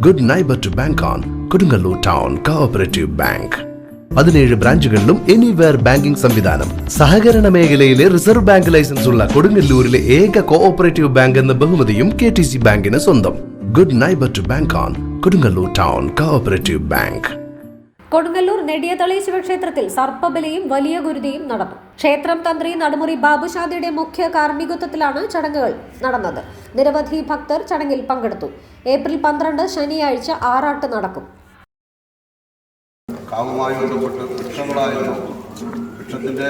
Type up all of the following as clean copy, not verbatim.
Good neighbour to bank on Kodungallur town cooperative bank. 17 ബ്രാഞ്ചുകളിലും anywhere banking സംവിധാനം. സഹകരണ മേഖലയിലെ റിസർവ് ബാങ്ക് ലൈസൻസ് ഉള്ള കൊടുങ്ങല്ലൂരിലെ ഏക കോഓപ്പറേറ്റീവ് ബാങ്ക് എന്ന ബഹുമതിയും KTC ബാങ്കിന് സ്വന്തം. Good neighbour to bank on Kodungallur town cooperative bank. Kodungallur Nediyathali ശിവക്ഷേത്രത്തിൽ സർപ്പബലിയും വലിയ ഗുരുതിയും നടന്നു. ക്ഷേത്രം തന്ത്രി നടുമുറി ബാബുശാദിയുടെ മുഖ്യ കാർമ്മികത്വത്തിലാണ് ചടങ്ങുകൾ നടന്നത്. നിരവധി ഭക്തർ ചടങ്ങിൽ പങ്കെടുത്തു. ഏപ്രിൽ 12 ശനിയാഴ്ച ആറാട്ട് നടക്കും. കാവുമായി ബന്ധപ്പെട്ട് വൃക്ഷങ്ങളായിരുന്നു. വൃക്ഷത്തിൻ്റെ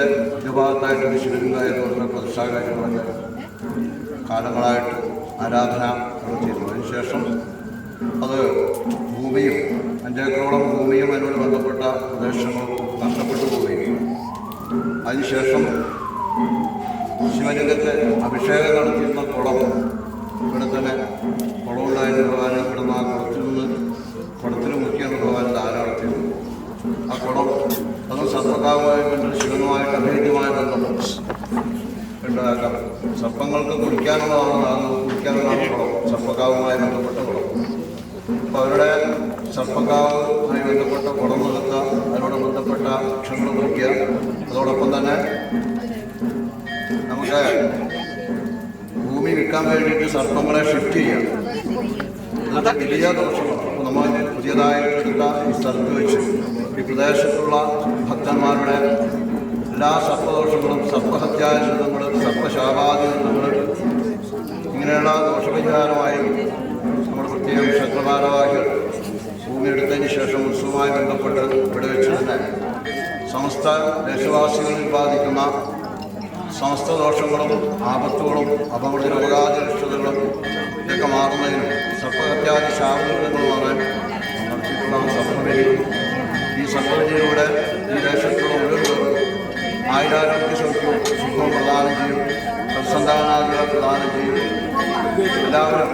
ഭാഗത്തായിട്ട് ശിവലിംഗമായതുകൊണ്ട് പ്രതിഷ്ഠാകാര്യങ്ങളൊക്കെ കാലങ്ങളായിട്ട് ആരാധന നടത്തിയിരുന്നു. അതിനുശേഷം അത് ഭൂമിയും 5 ഏക്കറോളം ഭൂമിയും അതിനോട് ബന്ധപ്പെട്ട പ്രദേശങ്ങളും നഷ്ടപ്പെട്ടു പോവുകയും അതിനുശേഷം ശിവലിംഗത്തെ അഭിഷേകം നടത്തിയിരുന്ന കുളം ഇവിടെ തന്നെ കുളമുണ്ടായിരുന്ന ഭഗവാനെ കിടന്ന ആ കുളത്തിൽ മുക്കിയാണ് ഭഗവാൻ ധാരാളം നടത്തിയത്. ആ കുളം അതും സർപ്പക്കാവുമായി ബന്ധം ശിവനുമായിട്ട് അഭേദ്യമായ ബന്ധം ഉണ്ടാക്കാം. സർപ്പങ്ങൾക്ക് കുടിക്കാനുള്ളതാണ് കുളം, സർപ്പക്കാവുമായി ബന്ധപ്പെട്ട കുളം. അപ്പോൾ അവരുടെ സർപ്പക്കാവുമായി ബന്ധപ്പെട്ട കുളം നിർത്തുക, അതിനോട് ബന്ധപ്പെട്ട വൃക്ഷങ്ങൾ നോക്കുക. അതോടൊപ്പം തന്നെ നമുക്ക് ഭൂമി വിൽക്കാൻ വേണ്ടിയിട്ട് സർപ്പങ്ങളെ ഷിഫ്റ്റ് ചെയ്യാം. ഇതൊക്കെ വലിയ ദോഷമാണ്. അപ്പോൾ നമ്മൾ പുതിയതായിട്ടെടുത്ത ഈ സ്ഥലത്ത് വെച്ച് ഈ പ്രദേശത്തുള്ള ഭക്തന്മാരുടെ എല്ലാ സർപ്പദോഷങ്ങളും, സർപ്പഹത്യാചരണങ്ങൾ, സർപ്പശാപാചരണങ്ങൾ, ഇങ്ങനെയുള്ള ദോഷപരിഹാരമായി നമ്മൾ പ്രത്യേകം ക്ഷേത്രഭാരവാഹികൾ ഭൂമി എടുത്തതിന് ശേഷം ഉത്സവവുമായി ബന്ധപ്പെട്ട് ഇവിടെ വെച്ച് തന്നെ സമസ്ത ദേശവാസികളിൽ ബാധിക്കുന്ന സമസ്ത ദോഷങ്ങളും ആപത്തുകളും അപകടരോഗാതിരക്ഷതകളും ഇതൊക്കെ മാറുന്നതിനും സർപ്പഹത്യാദി ശാപങ്ങളുമാണ് നടത്തിയിട്ടുള്ള സർപ്പബലി. ഈ സർപ്പബലിയിലൂടെ ഈ ദേശത്തുള്ള മുഴുവൻ ആയുരാരോഗ്യ സൗഖ്യവും സുഖവും പ്രദാനം ചെയ്യും, സത്സന്താനാദികളെ പ്രദാനം ചെയ്യും. എല്ലാവരും